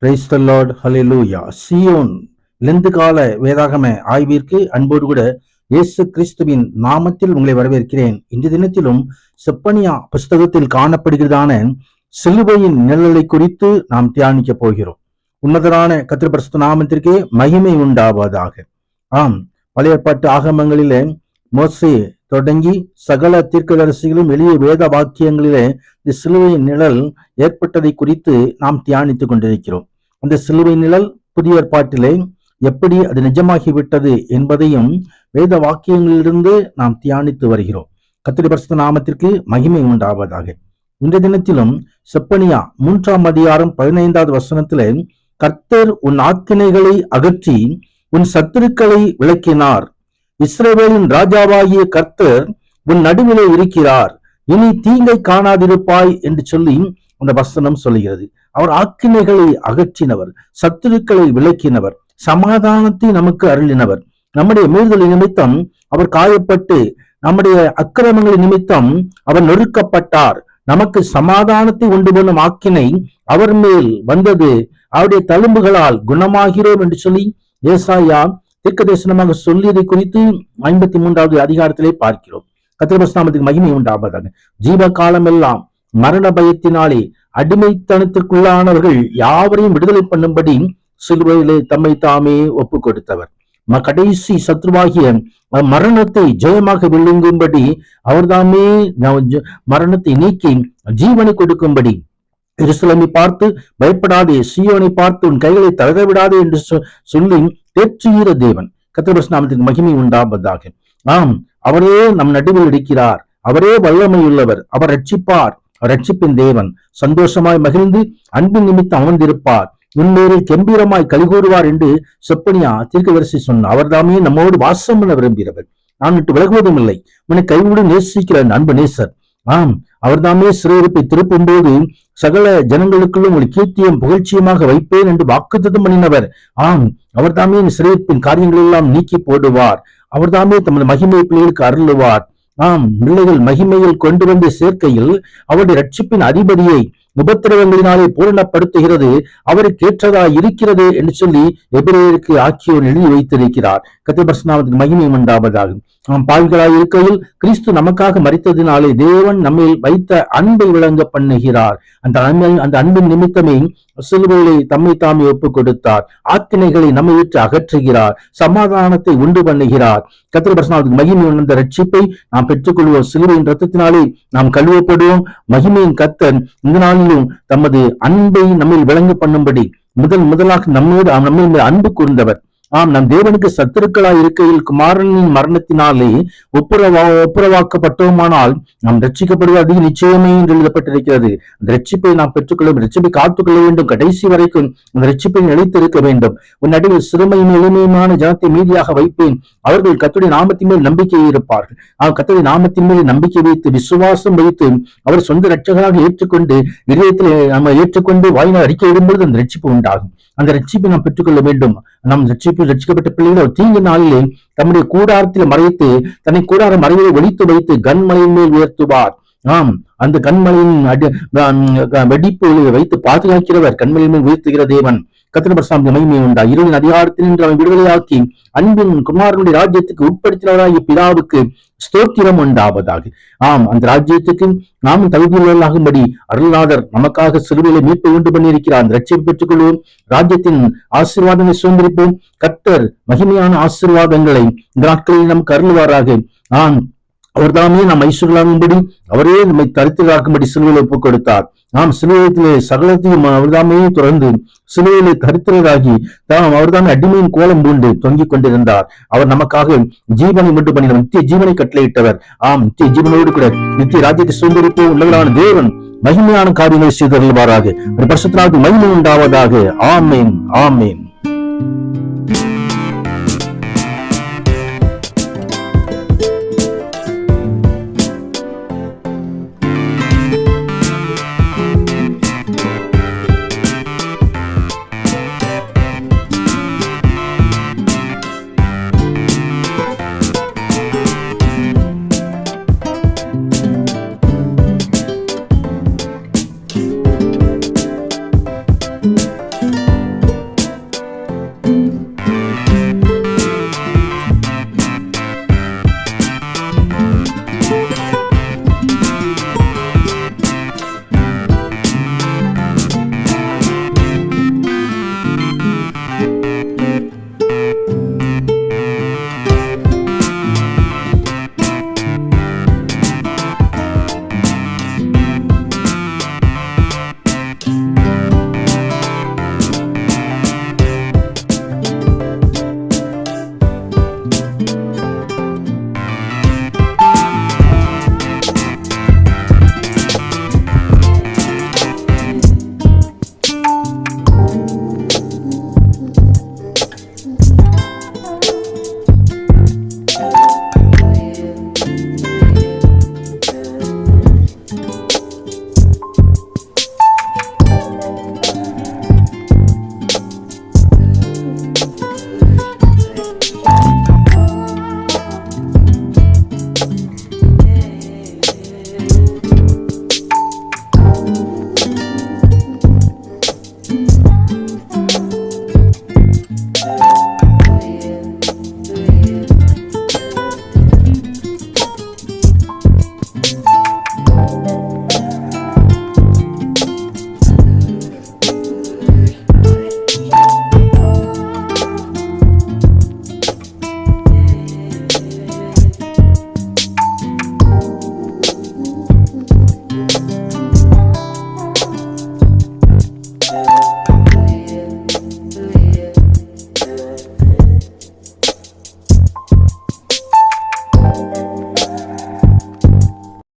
Praise the Lord, hallelujah. Zion Lent கால வேதாகம ஆய்விற்கு அன்போடு கூட இயேசு கிறிஸ்துவின் நாமத்தில் உங்களை வரவேற்கிறேன். இன்று தினத்திலும் செப்பனியா புஸ்தகத்தில் காணப்படுகிறதான சிலுவையின் நிழலை குறித்து நாம் தியானிக்க போகிறோம். உன்னதரான கர்த்தர் பரிசுத்த நாமத்திற்கே மகிமை உண்டாவதாக. ஆம், பழைய ஏற்பாட்டு ஆகமங்களிலே மோசே தொடங்கி சகல தீர்க்கதரிசிகளும் எளிய வேத வாக்கியங்களிலே இந்த சிலுவையின் நிழல் ஏற்பட்டதை குறித்து நாம் தியானித்துக் கொண்டிருக்கிறோம். அந்த சிலுவை நிழல் புதிய ஏற்பாட்டிலே எப்படி அது நிஜமாகிவிட்டது என்பதையும் வேத வாக்கியங்களிலிருந்து நாம் தியானித்து வருகிறோம். கர்த்தருடைய பரிசுத்த நாமத்திற்கு மகிமை உண்டாவதாக. இந்த தினத்திலும் செப்பனியா 3ஆம் அதிகாரம் 15வது வசனத்திலே, கர்த்தர் உன் ஆக்கினைகளை அகற்றி உன் சத்துருக்களை விலக்கினார், இஸ்ரவேலின் ராஜாவாகிய கர்த்தர் உன் நடுவிலே இருக்கிறார், இனி தீங்கை காணாதிருப்பாய் என்று சொல்லி அந்த வசனம் சொல்லுகிறது. அவர் ஆக்கினைகளை அகற்றினவர், சத்துருக்களை விலக்கினவர், சமாதானத்தை நமக்கு அருளினவர். நம்முடைய மீறுதலின் நிமித்தம் அவர் காயப்பட்டு, நம்முடைய அக்கிரமங்களின் நிமித்தம் அவர் நொறுக்கப்பட்டார். நமக்கு சமாதானத்தை உண்டு பண்ணும் ஆக்கினை அவர் மேல் வந்தது, அவருடைய தழும்புகளால் குணமாகிறோம் என்று சொல்லி ஏசாயா தீர்க்கதரிசனமாக சொல்லியதை குறித்து 53வது அதிகாரத்திலே பார்க்கிறோம். கர்த்தருடைய நாமத்துக்கு மகிமை உண்டாவதாக. ஜீவ காலம் எல்லாம் மரண பயத்தினாலே அடிமைத்தனத்திற்குள்ளானவர்கள் யாவரையும் விடுதலை பண்ணும்படி சிலுவையிலே தம்மை தாமே ஒப்பு கொடுத்தவர். கடைசி சத்ருவாகிய மரணத்தை ஜெயமாக விழுங்கும்படி அவர்தாமே மரணத்தை நீக்கி ஜீவனை கொடுக்கும்படி எருசலேமை பார்த்து பயப்படாதே, சீயோனை பார்த்து உன் கைகளை தளர விடாதே என்று சொல்லி தேற்றுகிற தேவன். கர்த்தருடைய நாமத்திற்கு மகிமை உண்டாவதாக. ஆம், அவரே நம் நடுவில் இருக்கிறார், அவரே வல்லமை உள்ளவர், அவர் ரட்சிப்பார், ரட்சிப்பின் தேவன். சந்தோஷமாய் மகிழ்ந்து அன்பின் நிமித்தம் அமர்ந்திருப்பார், உண்மையில் கம்பீரமாய் கலிகூறுவார் என்று செப்பனியா தீர்க்கதரிசி சொன்னார். அவர்தாமே நம்மோடு வாசம் பண்ண விரும்புகிறவர், நான் விட்டு விலகுவதும் இல்லை, உன்னை கைவிடு நேசிக்கிற அன்பு நேசர். ஆம், அவர்தாமே சிறையிருப்பை திருப்பும் போது சகல ஜனங்களுக்குள்ளும் ஒரு கீர்த்தியும் புகழ்ச்சியமாக வைப்பேன் என்று வாக்குத்தத்தம் பண்ணினவர். ஆம், அவர்தாமே சிறையிருப்பின் காரியங்கள் எல்லாம் நீக்கி போடுவார். அவர்தாமே தமது மகிமை பிள்ளைகளுக்கு அருளுவார். ஆம், பிள்ளைகள் மகிமையில் கொண்டு வந்து சேர்க்கையில் அவருடைய ரட்சிப்பின் அதிபதியை உபத்திரவங்களினாலே பூரணப்படுத்துகிறது, அவருக்கு ஏற்றதா இருக்கிறது என்று சொல்லி எபிரேயருக்கு ஆக்கியோர் எழுதி வைத்திருக்கிறார். கர்த்தருடைய பரிசுத்த நாமத்துக்கு மகிமை உண்டாவதாக. நாம் பாவிகளாய் இருக்கையில் கிறிஸ்து நமக்காக மரித்ததினாலே தேவன் நம்மை வைத்த அன்பை விளங்க பண்ணுகிறார். அந்த அன்பின் நிமித்தமே சிலுவையிலே தம்மை தாமே ஒப்பு கொடுத்தார். ஆக்கினைகளை நம்மை விட்டு அகற்றுகிறார், சமாதானத்தை உண்டு பண்ணுகிறார். கர்த்தருடைய பரிசுத்த நாமத்துக்கு மகிமை உணர்ந்த ரட்சிப்பை நாம் பெற்றுக்கொள்வோம். சிலுவையின் ரத்தத்தினாலே நாம் கழுவப்படுவோம். மகிமையின் கர்த்தர் இந்த நாளிலும் தமது அன்பை நம்மில் விளங்க பண்ணும்படி முதலாக நம்மை அன்பு கூர்ந்தவர். நம் தேவனுக்கு சத்துருக்களாய் இருக்கையில் குமாரனின் மரணத்தினாலே ஒப்புரவாக்கப்பட்டோமானால் நாம் ரட்சிக்கப்படுவது அதிக நிச்சயமே என்று எழுதப்பட்டிருக்கிறது. அந்த ரட்சிப்பை நாம் பெற்றுக்கொள்ள, ரட்சிப்பை காத்துக்கொள்ள வேண்டும். கடைசி வரைக்கும் அந்த ரட்சிப்பை நிலைத்திருக்க வேண்டும். உன் நடுவில் சிறுமையும் எளிமையுமான ஜனத்தை மீதியாக வைப்பேன். அவர்கள் கர்த்தருடைய நாமத்தின் மேல் நம்பிக்கை இருப்பார்கள். கர்த்தருடைய நாமத்தின் மேல் நம்பிக்கை வைத்து விசுவாசம் வைத்து அவர் சொந்த ரட்சகராக ஏற்றுக்கொண்டு இதயத்தில் நம்ம ஏற்றுக்கொண்டு வாயினால் அறிக்கை இடும்போது அந்த ரட்சிப்பு உண்டாகும். அந்த ரட்சிப்பை நாம் பெற்றுக்கொள்ள வேண்டும். நம் ரட்சிக்கப்பட்ட பிள்ளைகள் தீங்கு நாளிலே தம்முடைய கூடாரத்தில் மறைத்து தன்னை கூடார மறைவை ஒழித்து வைத்து கன்மலையின் மேல் உயர்த்துவார். அந்த கண்மலையின் வெடிப்பு வைத்து பாதுகாக்கிறவர், கண்மலையின் மேல் உயர்த்துகிற தேவன். கர்த்தருடைய பரிசுத்த மகிமை உண்டா. இருளின் அதிகாரத்தில் நின்று அவன் விடுதலையாக்கி அன்பின் குமாரனுடைய ராஜ்யத்துக்கு உட்படுத்தினவராகிய பிதாவுக்கு ஸ்தோத்திரம் உண்டாவதாக. அந்த ராஜ்யத்துக்கு நாமும் தகுதியுள்ளவர்களாகும்படி அருள்நாதர் நமக்காக சிலுவையிலே மீட்பை உண்டு பண்ணியிருக்கிறார். அந்த ரட்சிப்பை பெற்றுக் கொள்வோம். ராஜ்யத்தின் ஆசீர்வாதங்களை சுதந்திரிப்போம். கர்த்தர் மகிமையான ஆசீர்வாதங்களை இந்த நாட்களில் நமக்கு அருள்வாராக. அவர் தாமே நாம் ஐஸ்வர்யமாகும்படி அவரே நம்மை தரித்திரராக்கும்படி சிலுவையில் ஒப்புக் கொடுத்தார். சிலுவையிலே சகலத்தையும் அவர்தாமே துறந்து சிலுவையிலே தரித்திரராகி அவர்தாமே அடிமையின் கோலம் பூண்டு தொங்கிக் கொண்டிருந்தார். அவர் நமக்காக ஜீவனை உண்டு பண்ணினார். நித்திய ஜீவனை கட்டளையிட்டவர். நித்திய ஜீவனோடு கூட நித்திய ராஜ்யத்தை சுதந்திரிப்பு உள்ளவரான தேவன் மகிமையான காரியங்களை செய்தருள்வாராக. பரிசுத்தராக மகிமை உண்டாவதாக. ஆமேன், ஆமேன்.